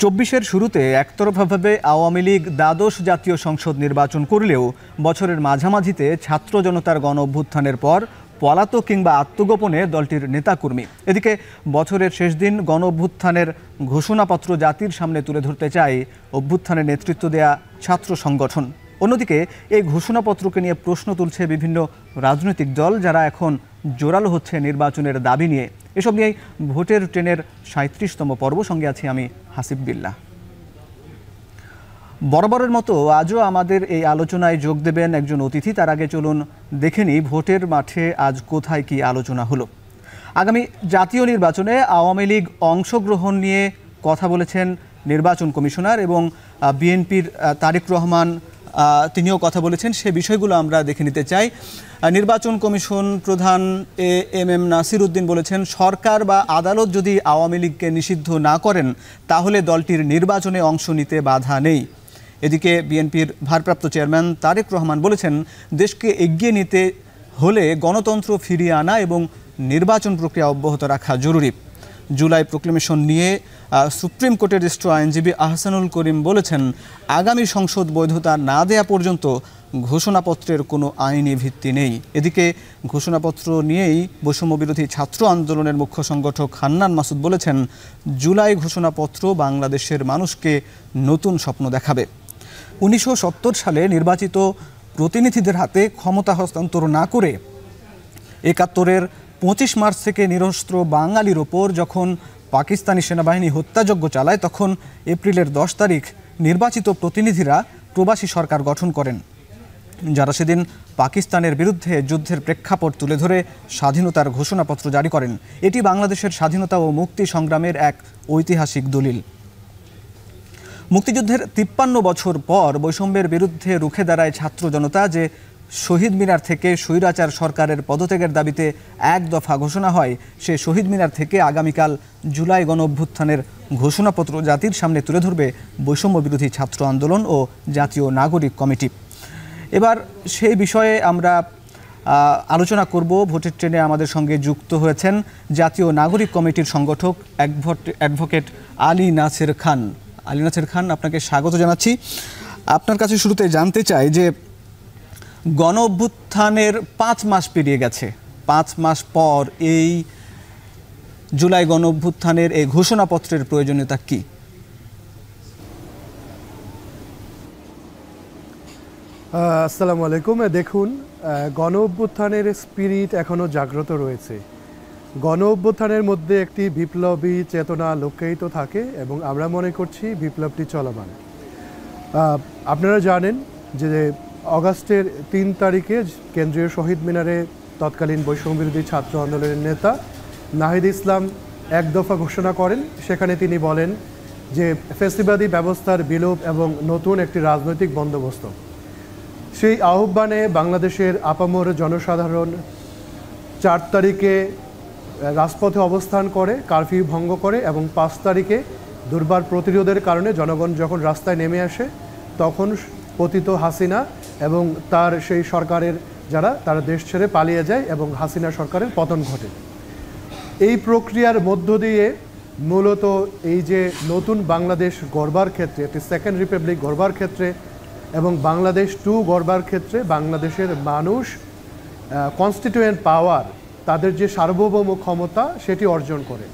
চব্বিশের শুরুতে একতরফাভাবে আওয়ামী লীগ দ্বাদশ জাতীয় সংসদ নির্বাচন করলেও বছরের মাঝামাঝিতে ছাত্র জনতার গণ অভ্যুত্থানের পর পলাতক কিংবা আত্মগোপনে দলটির নেতাকর্মী। এদিকে বছরের শেষ দিন গণ অভ্যুত্থানের ঘোষণাপত্র জাতির সামনে তুলে ধরতে চায় অভ্যুত্থানের নেতৃত্ব দেয়া ছাত্র সংগঠন। অন্যদিকে এই ঘোষণাপত্রকে নিয়ে প্রশ্ন তুলছে বিভিন্ন রাজনৈতিক দল, যারা এখন জোরালো হচ্ছে নির্বাচনের দাবি নিয়ে। এসব নিয়েই ভোটের ট্রেনের ৩৭তম পর্ব, সঙ্গে আছি আমি হাসিব বিল্লাহ। বরাবরের মতো আজও আমাদের এই আলোচনায় যোগ দেবেন একজন অতিথি। তার আগে চলুন দেখে নিই ভোটের মাঠে আজ কোথায় কি আলোচনা হলো। আগামী জাতীয় নির্বাচনে আওয়ামী লীগ অংশগ্রহণ নিয়ে কথা বলেছেন নির্বাচন কমিশনার, এবং বিএনপির তারেক রহমান তিনিও কথা বলেছেন। সে বিষয়গুলো আমরা দেখে নিতে চাই। নির্বাচন কমিশন প্রধান এম নাসির উদ্দিন বলেছেন, সরকার বা আদালত যদি আওয়ামী লীগকে নিষিদ্ধ না করেন তাহলে দলটির নির্বাচনে অংশ নিতে বাধা নেই। এদিকে বিএনপির ভারপ্রাপ্ত চেয়ারম্যান তারেক রহমান বলেছেন, দেশকে এগিয়ে নিতে হলে গণতন্ত্র ফিরিয়ে আনা এবং নির্বাচন প্রক্রিয়া অব্যাহত রাখা জরুরি। জুলাই প্রক্লেমেশন নিয়ে সুপ্রিম কোর্টের জ্যেষ্ঠ আইনজীবী আহসানুল করিম বলেছেন, আগামী সংসদ বৈধতা না দেয়া পর্যন্ত ঘোষণাপত্রের কোনো আইনি ভিত্তি নেই। এদিকে ঘোষণাপত্র নিয়েই বৈষম্যবিরোধী ছাত্র আন্দোলনের মুখ্য সংগঠক হান্নান মাসুদ বলেছেন, জুলাই ঘোষণাপত্র বাংলাদেশের মানুষকে নতুন স্বপ্ন দেখাবে। ১৯৭০ সালে নির্বাচিত প্রতিনিধিদের হাতে ক্ষমতা হস্তান্তর না করে ৭১-এর ২৫ মার্চ থেকে নিরস্ত্র বাঙালির ওপর যখন পাকিস্তানি সেনাবাহিনী হত্যাযজ্ঞ চালায়, তখন এপ্রিলের ১০ তারিখ নির্বাচিত প্রতিনিধিরা প্রবাসী সরকার গঠন করেন, যারা সেদিন পাকিস্তানের বিরুদ্ধে যুদ্ধের প্রেক্ষাপট তুলে ধরে স্বাধীনতার ঘোষণাপত্র জারি করেন। এটি বাংলাদেশের স্বাধীনতা ও মুক্তি সংগ্রামের এক ঐতিহাসিক দলিল। মুক্তিযুদ্ধের ৫৩ বছর পর বৈষম্যের বিরুদ্ধে রুখে দাঁড়ায় ছাত্র জনতা। যে শহীদ মিনার থেকে স্বৈরাচার সরকারের পদত্যাগের দাবিতে এক দফা ঘোষণা হয়, সে শহীদ মিনার থেকে আগামীকাল জুলাই গণ অভ্যুত্থানের ঘোষণাপত্র জাতির সামনে তুলে ধরবে বৈষম্য বিরোধী ছাত্র আন্দোলন ও জাতীয় নাগরিক কমিটি। এবার সেই বিষয়ে আমরা আলোচনা করব। ভোটের ট্রেনে আমাদের সঙ্গে যুক্ত হয়েছেন জাতীয় নাগরিক কমিটির সংগঠক অ্যাডভোকেট আলী নাছের খান। আলী নাছের খান, আপনাকে স্বাগত জানাচ্ছি। আপনার কাছে শুরুতে জানতে চাই যে গণ অভ্যুত্থানের ৫ মাস পেরিয়ে গেছে, ৫ মাস পর এই জুলাই গণ অভ্যুত্থানের এই ঘোষণাপত্রের প্রয়োজনীয়তা কি? আসসালামু আলাইকুম। দেখুন, গণ অভ্যুত্থানের স্পিরিট এখনও জাগ্রত রয়েছে। গণ অভ্যুত্থানের মধ্যে একটি বিপ্লবী চেতনা লুক্কায়িত থাকে এবং আমরা মনে করছি বিপ্লবটি চলমান। আপনারা জানেন যে অগাস্টের ৩ তারিখে কেন্দ্রীয় শহীদ মিনারে তৎকালীন বৈষম্যবিরোধী ছাত্র আন্দোলনের নেতা নাহিদ ইসলাম এক দফা ঘোষণা করেন। সেখানে তিনি বলেন যে ফ্যাসিবাদী ব্যবস্থার বিলোপ এবং নতুন একটি রাজনৈতিক বন্দোবস্ত। সেই আহ্বানে বাংলাদেশের আপামর জনসাধারণ ৪ তারিখে রাজপথে অবস্থান করে, কারফিউ ভঙ্গ করে, এবং ৫ তারিখে দুর্বার প্রতিরোধের কারণে জনগণ যখন রাস্তায় নেমে আসে, তখন পতিত হাসিনা এবং তার সেই সরকারের তারা দেশ ছেড়ে পালিয়ে যায় এবং হাসিনা সরকারের পতন ঘটে। এই প্রক্রিয়ার মধ্য দিয়ে মূলত এই যে নতুন বাংলাদেশ গড়বার ক্ষেত্রে, একটি সেকেন্ড রিপাবলিক গড়বার ক্ষেত্রে এবং বাংলাদেশ 2 গড়বার ক্ষেত্রে বাংলাদেশের মানুষ কনস্টিটিউয়েন্ট পাওয়ার, তাদের যে সার্বভৌম ক্ষমতা সেটি অর্জন করে।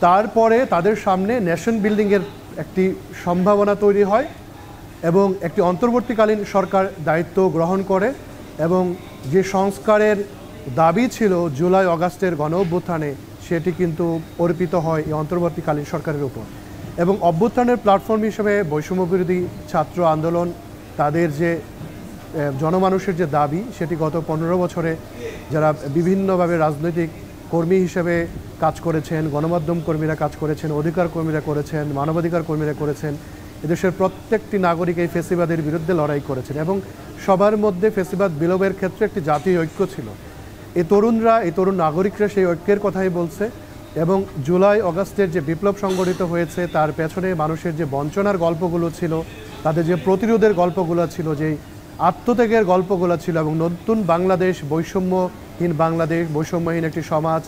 তারপরে তাদের সামনে নেশন বিল্ডিংয়ের একটি সম্ভাবনা তৈরি হয় এবং একটি অন্তর্বর্তীকালীন সরকার দায়িত্ব গ্রহণ করে, এবং যে সংস্কারের দাবি ছিল জুলাই অগাস্টের গণ অভ্যুত্থানে, সেটি কিন্তু অর্পিত হয় এই অন্তর্বর্তীকালীন সরকারের উপর। এবং অভ্যুত্থানের প্ল্যাটফর্ম হিসেবে বৈষম্যবিরোধী ছাত্র আন্দোলন, তাদের যে জনমানুষের যে দাবি, সেটি গত 15 বছরে যারা বিভিন্নভাবে রাজনৈতিক কর্মী হিসেবে কাজ করেছেন, গণমাধ্যম কর্মীরা কাজ করেছেন, অধিকার কর্মীরা করেছেন, মানবাধিকার কর্মীরা করেছেন, এদেশের প্রত্যেকটি নাগরিক এই ফ্যাসিবাদের বিরুদ্ধে লড়াই করেছেন এবং সবার মধ্যে ফ্যাসিবাদ বিলোপের ক্ষেত্রে একটি জাতীয় ঐক্য ছিল। এই তরুণরা, এই তরুণ নাগরিকরা সেই ঐক্যের কথাই বলছে। এবং জুলাই অগাস্টের যে বিপ্লব সংগঠিত হয়েছে, তার পেছনে মানুষের যে বঞ্চনার গল্পগুলো ছিল, তাদের যে প্রতিরোধের গল্পগুলো ছিল, যে আত্মত্যাগের গল্পগুলো ছিল, এবং নতুন বাংলাদেশ, বৈষম্যহীন বাংলাদেশ, বৈষম্যহীন একটি সমাজ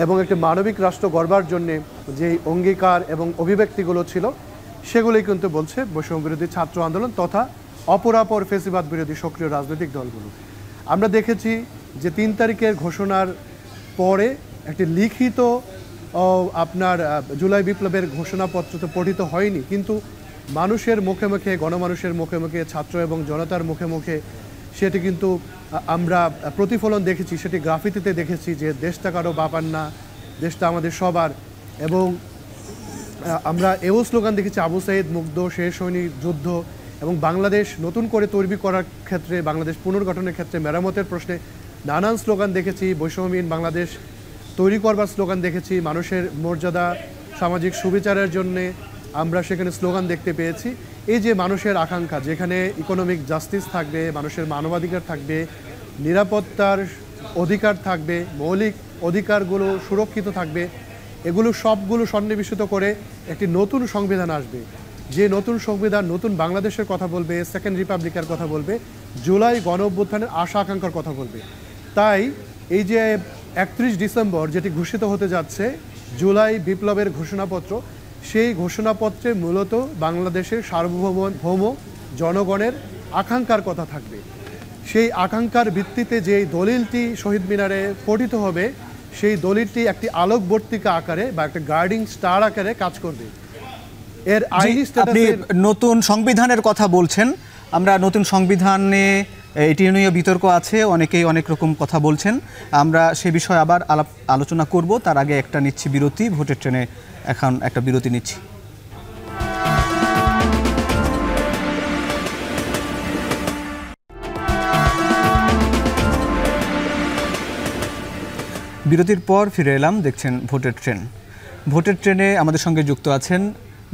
এবং একটি মানবিক রাষ্ট্র গড়বার জন্যে যে অঙ্গীকার এবং অভিব্যক্তিগুলো ছিল, সেগুলোই কিন্তু বলছে বৈষম্য বিরোধী ছাত্র আন্দোলন তথা অপরাপর ফেসিবাদ বিরোধী সক্রিয় রাজনৈতিক দলগুলো। আমরা দেখেছি যে 3 তারিখের ঘোষণার পরে একটি লিখিত আপনার জুলাই বিপ্লবের ঘোষণাপত্র তো পঠিত হয়নি, কিন্তু মানুষের মুখে মুখে, গণমানুষের মুখে মুখে, ছাত্র এবং জনতার মুখে মুখে সেটি কিন্তু আমরা প্রতিফলন দেখেছি, সেটি গ্রাফিতিতে দেখেছি যে দেশটা কারো বাপার না, দেশটা আমাদের সবার। এবং আমরা এও স্লোগান দেখেছি আবু সাইদ মুগ্ধ, শেষ হয়নি যুদ্ধ, এবং বাংলাদেশ নতুন করে তৈরি করার ক্ষেত্রে, বাংলাদেশ পুনর্গঠনের ক্ষেত্রে, মেরামতের প্রশ্নে নানান স্লোগান দেখেছি। বৈষম্যহীন বাংলাদেশ তৈরি করবার স্লোগান দেখেছি। মানুষের মর্যাদা, সামাজিক সুবিচারের জন্যে আমরা সেখানে স্লোগান দেখতে পেয়েছি। এই যে মানুষের আকাঙ্ক্ষা, যেখানে ইকোনমিক জাস্টিস থাকবে, মানুষের মানবাধিকার থাকবে, নিরাপত্তার অধিকার থাকবে, মৌলিক অধিকারগুলো সুরক্ষিত থাকবে, এগুলো সবগুলো সন্নিবেশিত করে একটি নতুন সংবিধান আসবে, যে নতুন সংবিধান নতুন বাংলাদেশের কথা বলবে, সেকেন্ড রিপাবলিকের কথা বলবে, জুলাই গণ অভ্যুত্থানের আশা আকাঙ্ক্ষার কথা বলবে। তাই এই যে 31 ডিসেম্বর যেটি ঘোষিত হতে যাচ্ছে জুলাই বিপ্লবের ঘোষণাপত্র, সেই ঘোষণাপত্রে মূলত বাংলাদেশের সার্বভৌম জনগণের আকাঙ্ক্ষার কথা থাকবে। সেই আকাঙ্ক্ষার ভিত্তিতে যে দলিলটি শহীদ মিনারে পঠিত হবে, সেই দলিলটি একটি আলোকবর্তিকা আকারে বা একটা গার্ডিং স্টার আকারে কাজ করবে। এর আইনি আপনি নতুন সংবিধানের কথা বলছেন, আমরা নতুন সংবিধানে এটি নিয়ে বিতর্ক আছে, অনেকেই অনেক রকম কথা বলছেন, আমরা সে বিষয়ে আবার আলোচনা করব। তার আগে একটা নিচ্ছি বিরতি, ভোটের ট্রেনে এখন একটা বিরতি নিচ্ছি। বিরতির পর ফিরে এলাম, দেখছেন ভোটের ট্রেন। ভোটের ট্রেনে আমাদের সঙ্গে যুক্ত আছেন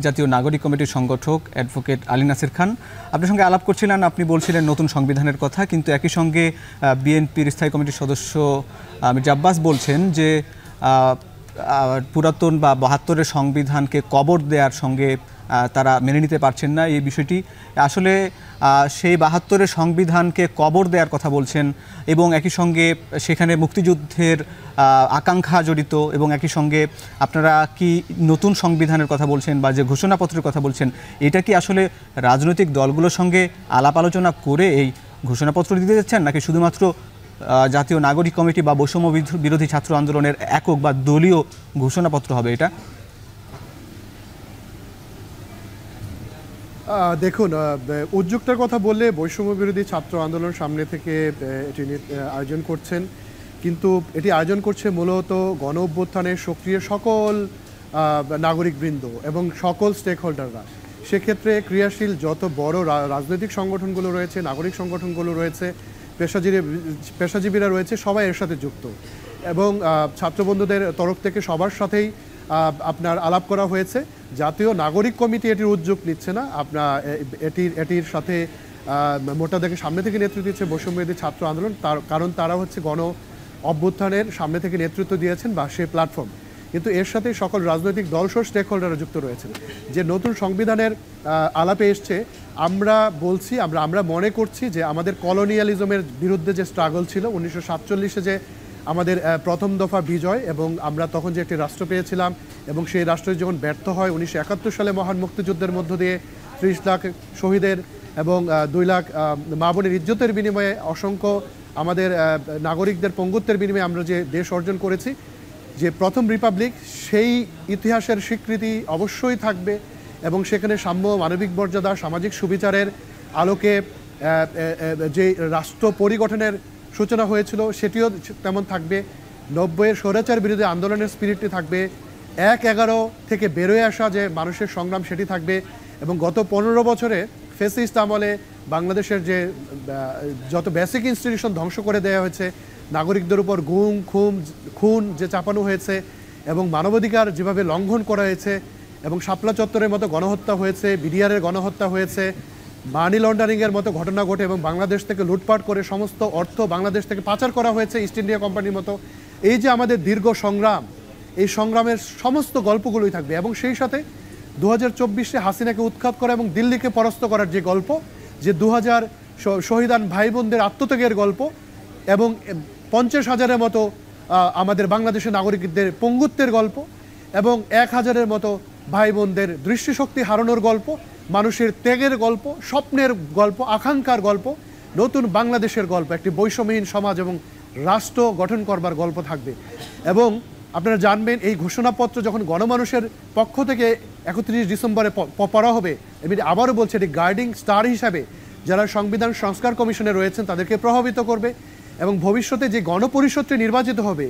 জাতীয় নাগরিক কমিটির সংগঠক অ্যাডভোকেট আলী নাসির খান। আপনার সঙ্গে আলাপ করছিলেন, আপনি বলছিলেন নতুন সংবিধানের কথা, কিন্তু একই সঙ্গে বিএনপির স্থায়ী কমিটির সদস্য মির্জা আব্বাস বলছেন যে পুরাতন বা 72-এর সংবিধানকে কবর দেওয়ার সঙ্গে তারা মেনে নিতে পারছেন না। এই বিষয়টি আসলে সেই 72-এর সংবিধানকে কবর দেওয়ার কথা বলছেন, এবং একই সঙ্গে সেখানে মুক্তিযুদ্ধের আকাঙ্ক্ষা জড়িত, এবং একই সঙ্গে আপনারা কি নতুন সংবিধানের কথা বলছেন বা যে ঘোষণাপত্রের কথা বলছেন, এটা কি আসলে রাজনৈতিক দলগুলোর সঙ্গে আলাপ আলোচনা করে এই ঘোষণাপত্র দিতে যাচ্ছেন, নাকি শুধুমাত্র জাতীয় নাগরিক কমিটি বা বৈষম্য বিরোধী ছাত্র আন্দোলনের একক বা দলীয় ঘোষণাপত্র হবে এটা? দেখুন, উদ্যোগটার কথা বললে বৈষম্য বিরোধী ছাত্র আন্দোলন সামনে থেকে এটি আয়োজন করছেন, কিন্তু এটি আয়োজন করছে মূলত গণ অভ্যুত্থানের সক্রিয় সকল নাগরিকবৃন্দ এবং সকল স্টেক হোল্ডাররা। সেক্ষেত্রে ক্রিয়াশীল যত বড় রাজনৈতিক সংগঠনগুলো রয়েছে, নাগরিক সংগঠনগুলো রয়েছে, পেশাজীবীরা রয়েছে, সবাই এর সাথে যুক্ত। এবং ছাত্রবন্ধুদের তরফ থেকে সবার সাথেই আপনার আলাপ করা হয়েছে। জাতীয় নাগরিক কমিটি এটির উদ্যোগ নিচ্ছে না, এটির সাথে মোটা দেখে সামনে থেকে নেতৃত্ব দিচ্ছে বৈষম্যবিরোধী ছাত্র আন্দোলন, কারণ তারা হচ্ছে গণ অভ্যুত্থানের সামনে থেকে নেতৃত্ব দিয়েছেন বা সে প্ল্যাটফর্ম। কিন্তু এর সাথে সকল রাজনৈতিক দলসহ স্টেক হোল্ডাররা যুক্ত রয়েছেন। যে নতুন সংবিধানের আলাপে এসছে, আমরা বলছি, আমরা মনে করছি যে আমাদের কলোনিয়ালিজমের বিরুদ্ধে যে স্ট্রাগল ছিল 1947-এ, যে আমাদের প্রথম দফা বিজয়, এবং আমরা তখন যে একটি রাষ্ট্র পেয়েছিলাম, এবং সেই রাষ্ট্র যখন ব্যর্থ হয় 1971 সালে মহান মুক্তিযুদ্ধের মধ্য দিয়ে 30 লাখ শহীদের এবং 2 লাখ মা বোনের ইজ্জতের বিনিময়ে, অসংখ্য আমাদের নাগরিকদের পঙ্গুত্বের বিনিময়ে আমরা যে দেশ অর্জন করেছি, যে প্রথম রিপাবলিক, সেই ইতিহাসের স্বীকৃতি অবশ্যই থাকবে, এবং সেখানে সাম্য, মানবিক মর্যাদা, সামাজিক সুবিচারের আলোকে যে রাষ্ট্র পরিগঠনের সূচনা হয়েছিল সেটিও তেমন থাকবে। 90-এর স্বৈরাচার বিরোধী আন্দোলনের স্পিরিটটি থাকবে। 1/11 থেকে বেরোয় আসা যে মানুষের সংগ্রাম সেটি থাকবে। এবং গত 15 বছরে ফ্যাসিস্ট আমলে বাংলাদেশের যে যত বেসিক ইনস্টিটিউশন ধ্বংস করে দেওয়া হয়েছে, নাগরিকদের উপর গুম খুন যে চাপানো হয়েছে, এবং মানবাধিকার যেভাবে লঙ্ঘন করা হয়েছে, এবং শাপলা চত্বরের মতো গণহত্যা হয়েছে, বিডিআরের গণহত্যা হয়েছে, মানি লন্ডারিংয়ের মতো ঘটনা ঘটে, এবং বাংলাদেশ থেকে লুটপাট করে সমস্ত অর্থ বাংলাদেশ থেকে পাচার করা হয়েছে ইস্ট ইন্ডিয়া কোম্পানির মতো। এই যে আমাদের দীর্ঘ সংগ্রাম, এই সংগ্রামের সমস্ত গল্পগুলোই থাকবে। এবং সেই সাথে 2024-এ হাসিনাকে উৎখাত করা এবং দিল্লিকে পরাস্ত করার যে গল্প, যে 2000 শহীদান ভাই বোনদের আত্মত্যাগের গল্প, এবং 50,000-এর মতো আমাদের বাংলাদেশের নাগরিকদের পঙ্গুত্বের গল্প, এবং 1,000-এর মতো ভাই বোনদের দৃষ্টিশক্তি হারানোর গল্প, মানুষের ত্যাগের গল্প, স্বপ্নের গল্প, আকাঙ্ক্ষার গল্প, নতুন বাংলাদেশের গল্প, একটি বৈষম্যহীন সমাজ এবং রাষ্ট্র গঠন করবার গল্প থাকবে। এবং আপনারা জানবেন এই ঘোষণাপত্র যখন গণমানুষের পক্ষ থেকে 31 ডিসেম্বরে পড়া হবে, আমি আবারও বলছি এটি গাইডিং স্টার হিসাবে যারা সংবিধান সংস্কার কমিশনে রয়েছেন তাদেরকে প্রভাবিত করবে এবং ভবিষ্যতে যে গণপরিষদটি নির্বাচিত হবে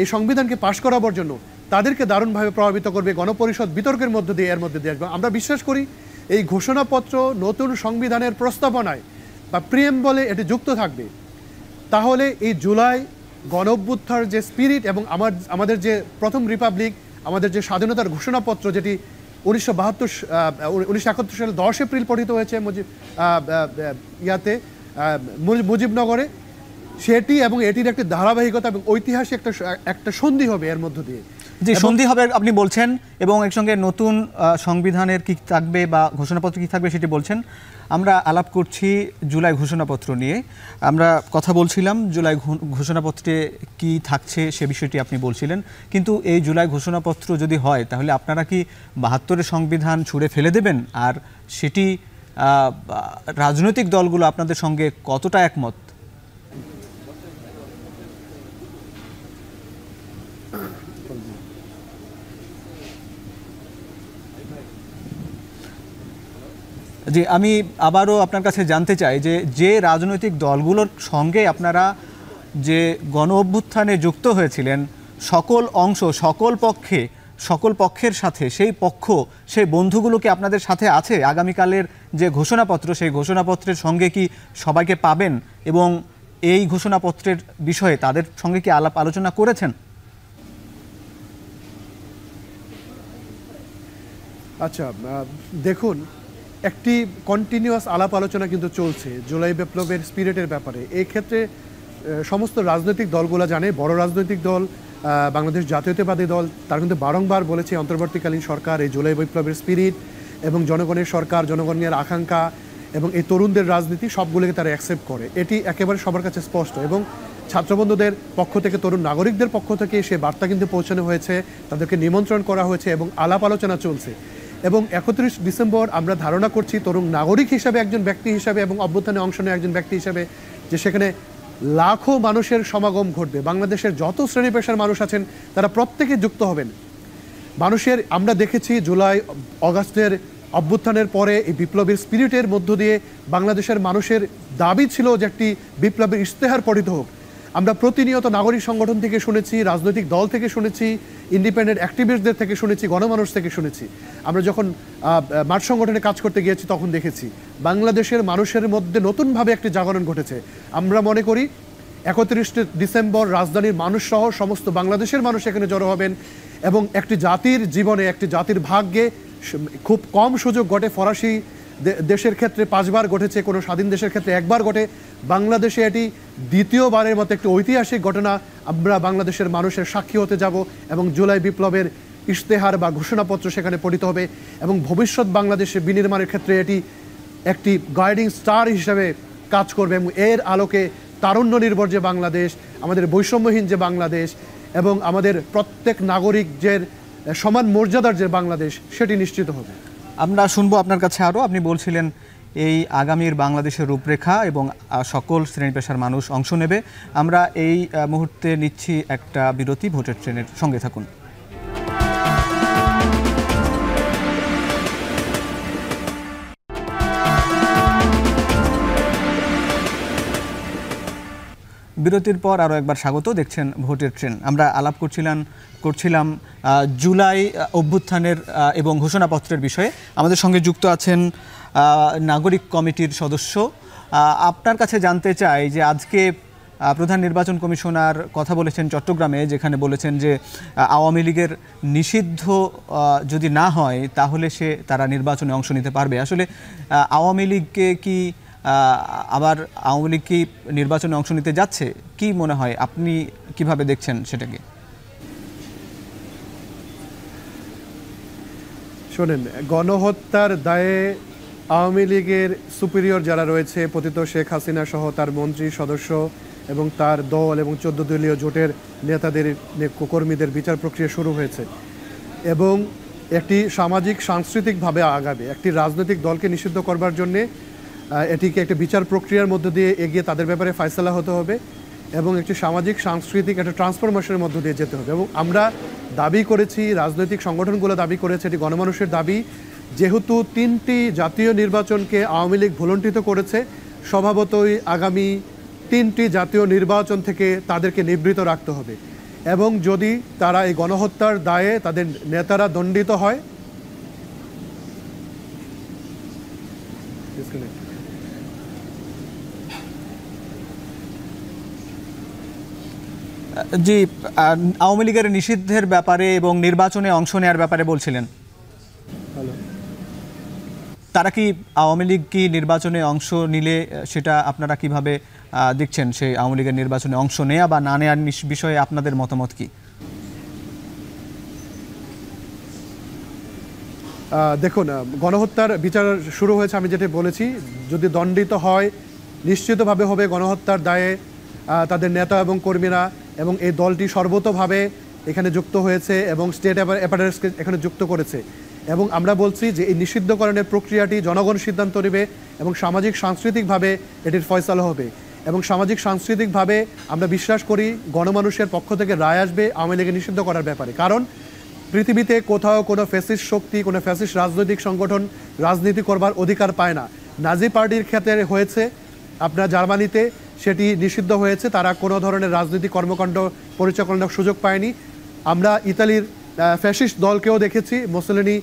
এই সংবিধানকে পাশ করাবার জন্য তাদেরকে দারুণভাবে প্রভাবিত করবে। গণপরিষদ বিতর্কের মধ্য দিয়ে এর মধ্যে দিয়ে আসবে। আমরা বিশ্বাস করি এই ঘোষণাপত্র নতুন সংবিধানের প্রস্তাবনায় বা প্রিএম্বলে এটি যুক্ত থাকবে। তাহলে এই জুলাই গণঅভ্যুত্থার যে স্পিরিট এবং আমাদের যে প্রথম রিপাবলিক, আমাদের যে স্বাধীনতার ঘোষণাপত্র যেটি 1971 সালে 10 এপ্রিল পঠিত হয়েছে মুজিবনগরে, সেটি এবং এটির একটি ধারাবাহিকতা এবং ঐতিহাসিক একটা সন্ধি হবে এর মধ্য দিয়ে। যে সন্ধি হবে আপনি বলছেন, এবং একসঙ্গে নতুন সংবিধানের কি থাকবে বা ঘোষণাপত্র কি থাকবে সেটি বলছেন। আমরা আলাপ করছি জুলাই ঘোষণাপত্র নিয়ে। আমরা কথা বলছিলাম জুলাই ঘোষণাপত্রে কি থাকছে সে বিষয়টি আপনি বলছিলেন, কিন্তু এই জুলাই ঘোষণাপত্র যদি হয় তাহলে আপনারা কি 72-এর সংবিধান ছুঁড়ে ফেলে দেবেন? আর সেটি রাজনৈতিক দলগুলো আপনাদের সঙ্গে কতটা একমত? জি, আমি আবারও আপনার কাছে জানতে চাই যে রাজনৈতিক দলগুলোর সঙ্গে আপনারা যে গণ অভ্যুত্থানে যুক্ত হয়েছিলেন, সকল অংশ সকল পক্ষের সাথে সেই বন্ধুগুলোকে আপনাদের সাথে আছে? আগামীকালের যে ঘোষণাপত্র সেই ঘোষণাপত্রের সঙ্গে কি সবাইকে পাবেন এবং এই ঘোষণাপত্রের বিষয়ে তাদের সঙ্গে কি আলাপ আলোচনা করেছেন? আচ্ছা, দেখুন, একটি কন্টিনিউয়াস আলাপ আলোচনা কিন্তু চলছে জুলাই বিপ্লবের স্পিরিটের ব্যাপারে। এই ক্ষেত্রে সমস্ত রাজনৈতিক দলগুলো জানে, বড় রাজনৈতিক দল বাংলাদেশ জাতীয়তাবাদী দল তারা কিন্তু বারংবার বলেছে অন্তর্বর্তীকালীন সরকার এই জুলাই বিপ্লবের স্পিরিট এবং জনগণের সরকার, জনগণের আকাঙ্ক্ষা এবং এই তরুণদের রাজনীতি সবগুলোকে তারা অ্যাকসেপ্ট করে। এটি একেবারে সবার কাছে স্পষ্ট এবং ছাত্রবন্ধুদের পক্ষ থেকে, তরুণ নাগরিকদের পক্ষ থেকে সে বার্তা কিন্তু পৌঁছানো হয়েছে, তাদেরকে নিমন্ত্রণ করা হয়েছে এবং আলাপ আলোচনা চলছে। এবং 31 ডিসেম্বর আমরা ধারণা করছি তরুণ নাগরিক হিসাবে, একজন ব্যক্তি হিসাবে এবং অভ্যুত্থানে অংশ নেওয়া একজন ব্যক্তি হিসাবে, যে সেখানে লাখো মানুষের সমাগম ঘটবে। বাংলাদেশের যত শ্রেণী পেশার মানুষ আছেন তারা প্রত্যেকে যুক্ত হবেন। আমরা দেখেছি জুলাই অগাস্টের অভ্যুত্থানের পরে এই বিপ্লবের স্পিরিটের মধ্য দিয়ে বাংলাদেশের মানুষের দাবি ছিল যে একটি বিপ্লবের ইশতেহার পঠিত হোক। আমরা প্রতিনিয়ত নাগরিক সংগঠন থেকে শুনেছি, রাজনৈতিক দল থেকে শুনেছি, ইন্ডিপেন্ডেন্ট অ্যাক্টিভিস্টদের থেকে শুনেছি, গণমানুষ থেকে শুনেছি। আমরা যখন মাঠ সংগঠনে কাজ করতে গিয়েছি তখন দেখেছি বাংলাদেশের মানুষের মধ্যে নতুনভাবে একটি জাগরণ ঘটেছে। আমরা মনে করি 31 ডিসেম্বর রাজধানীর মানুষ সহ সমস্ত বাংলাদেশের মানুষ এখানে জড়ো হবেন এবং একটি জাতির জীবনে, একটি জাতির ভাগ্যে খুব কম সুযোগ ঘটে। ফরাসি দেশের ক্ষেত্রে 5 বার ঘটেছে, কোনো স্বাধীন দেশের ক্ষেত্রে 1 বার ঘটে। বাংলাদেশে এটি দ্বিতীয়বারের মতো একটি ঐতিহাসিক ঘটনা। আমরা বাংলাদেশের মানুষের সাক্ষী হতে যাব এবং জুলাই বিপ্লবের ইশতেহার বা ঘোষণাপত্র সেখানে পঠিত হবে এবং ভবিষ্যৎ বাংলাদেশে বিনির্মাণের ক্ষেত্রে এটি একটি গাইডিং স্টার হিসেবে কাজ করবে এবং এর আলোকে তারুণ্য নির্ভর যে বাংলাদেশ, আমাদের বৈষম্যহীন যে বাংলাদেশ এবং আমাদের প্রত্যেক নাগরিকদের সমান মর্যাদার যে বাংলাদেশ সেটি নিশ্চিত হবে। আমরা শুনবো আপনার কাছে আরও। আপনি বলছিলেন এই আগামীর বাংলাদেশের রূপরেখা এবং সকল শ্রেণী পেশার মানুষ অংশ নেবে। আমরা এই মুহূর্তে নিচ্ছি একটা বিরতি। ভোটের ট্রেনের সঙ্গে থাকুন। বিরতির পর আরও একবার স্বাগত। দেখছেন ভোটের ট্রেন। আমরা আলাপ করছিলাম জুলাই অভ্যুত্থানের এবং ঘোষণাপত্রের বিষয়ে। আমাদের সঙ্গে যুক্ত আছেন নাগরিক কমিটির সদস্য। আপনার কাছে জানতে চাই যে আজকে প্রধান নির্বাচন কমিশনার কথা বলেছেন চট্টগ্রামে, যেখানে বলেছেন যে আওয়ামী লীগের নিষিদ্ধ যদি না হয় তাহলে তারা নির্বাচনে অংশ নিতে পারবে। আসলে আওয়ামী লীগকে কি আওয়ামী লীগ কি নির্বাচনে অংশ নিতে যাচ্ছে? কি মনে হয়, আপনি কিভাবে দেখছেন সেটাকে? শোনেন, গণহত্যার দায়ে আওয়ামী লীগের সুপিরিয়র যারা রয়েছে, পতিত শেখ হাসিনা সহ তার মন্ত্রী সদস্য এবং তার দল এবং 14 দলীয় জোটের নেতাদের কর্মীদের বিচার প্রক্রিয়া শুরু হয়েছে এবং একটি সামাজিক সাংস্কৃতিকভাবে আগাবে। একটি রাজনৈতিক দলকে নিষিদ্ধ করবার জন্যে এটিকে একটি বিচার প্রক্রিয়ার মধ্য দিয়ে এগিয়ে তাদের ব্যাপারে ফয়সালা হতে হবে এবং একটি সামাজিক সাংস্কৃতিক একটা ট্রান্সফরমেশনের মধ্য দিয়ে যেতে হবে। এবং আমরা দাবি করেছি, রাজনৈতিক সংগঠনগুলো দাবি করেছে, এটি গণমানুষের দাবি, যেহেতু 3টি জাতীয় নির্বাচনকে আওয়ামী লীগ ভুলণ্ঠিত করেছে, স্বভাবতই আগামী 3টি জাতীয় নির্বাচন থেকে তাদেরকে নিবৃত রাখতে হবে। এবং যদি তারা এই গণহত্যার দায়ে তাদের নেতারা দণ্ডিত হয়, জি, আওয়ামী লীগের নিষিদ্ধের ব্যাপারে এবং নির্বাচনে অংশ নেওয়ার ব্যাপারে বলছিলেন। তারা কি আওয়ামী লীগ কি নির্বাচনে অংশ নিলে সেটা আপনারা কিভাবে দেখছেন? সেই আওয়ামী লীগের নির্বাচনে অংশ নেওয়া বা না নেওয়ার বিষয়ে আপনাদের মতামত কি? দেখুন, গণহত্যার বিচার শুরু হয়েছে, আমি যেটা বলেছি, যদি দণ্ডিত হয় নিশ্চিতভাবে হবে গণহত্যার দায়ে তাদের নেতা এবং কর্মীরা, এবং এই দলটি সর্বতোভাবে এখানে যুক্ত হয়েছে এবং স্টেট অ্যাপারেটসকে এখানে যুক্ত করেছে। এবং আমরা বলছি যে এই নিষিদ্ধকরণের প্রক্রিয়াটি জনগণ সিদ্ধান্ত নেবে এবং সামাজিক সাংস্কৃতিকভাবে এটির ফয়সালা হবে। এবং সামাজিক সাংস্কৃতিকভাবে আমরা বিশ্বাস করি গণমানুষের পক্ষ থেকে রায় আসবে আওয়ামী লীগকে নিষিদ্ধ করার ব্যাপারে। কারণ পৃথিবীতে কোথাও কোনো ফ্যাসিস্ট শক্তি, কোনো ফ্যাসিস্ট রাজনৈতিক সংগঠন রাজনীতি করবার অধিকার পায় না। নাজি পার্টির ক্ষেত্রে হয়েছে, আপনার জার্মানিতে সেটি নিষিদ্ধ হয়েছে, তারা কোনো ধরনের রাজনৈতিক কর্মকাণ্ড পরিচালনার সুযোগ পায়নি। আমরা ইতালির ফ্যাসিস্ট দলকেও দেখেছি, মুসোলিনি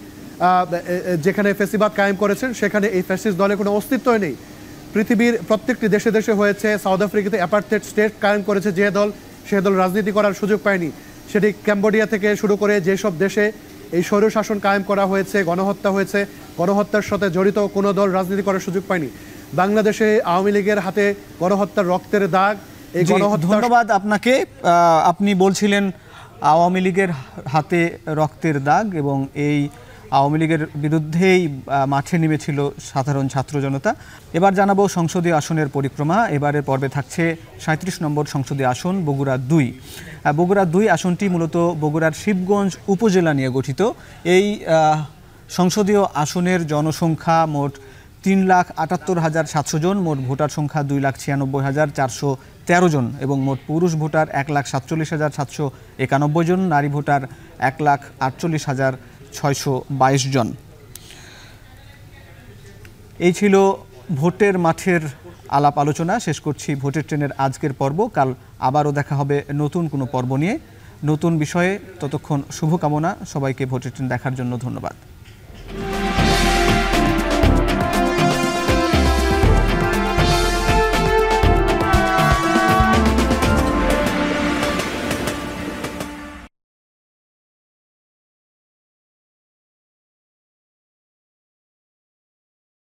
যেখানে ফ্যাসিবাদ কায়েম করেছেন সেখানে এই ফ্যাসিস্ট দলের কোনো অস্তিত্বই নেই। পৃথিবীর প্রত্যেকটি দেশে দেশে হয়েছে। সাউথ আফ্রিকাতে অ্যাপার্থেড স্টেট কায়েম করেছে যে দল, সে দল রাজনীতি করার সুযোগ পায়নি। সেটি ক্যাম্বোডিয়া থেকে শুরু করে যেসব দেশে এই স্বৈরশাসন কায়েম করা হয়েছে, গণহত্যা হয়েছে, গণহত্যার সাথে জড়িত কোনো দল রাজনীতি করার সুযোগ পায়নি। বাংলাদেশে আওয়ামী লীগের হাতে গণহত্যার রক্তের দাগ, এই গণহত্যা। ধন্যবাদ আপনাকে। আপনি বলছিলেন আওয়ামী লীগের হাতে রক্তের দাগ এবং এই আওয়ামী লীগের বিরুদ্ধেই মাঠে নেমেছিল সাধারণ ছাত্র জনতা। এবার জানাবো সংসদীয় আসনের পরিক্রমা। এবারের পর্বে থাকছে 37 নম্বর সংসদীয় আসন বগুড়া 2। বগুড়া 2 আসনটি মূলত বগুড়ার শিবগঞ্জ উপজেলা নিয়ে গঠিত। এই সংসদীয় আসনের জনসংখ্যা মোট 3,78,700 জন, মোট ভোটার সংখ্যা 2,96,413 জন এবং মোট পুরুষ ভোটার 1,47,791 জন, নারী ভোটার 1,48,622 জন। এই ছিল ভোটের মাঠের আলাপ আলোচনা। শেষ করছি ভোটের ট্রেনের আজকের পর্ব। কাল আবারও দেখা হবে নতুন কোনো পর্ব নিয়ে, নতুন বিষয়ে। ততক্ষণ শুভকামনা সবাইকে। ভোটের ট্রেন দেখার জন্য ধন্যবাদ।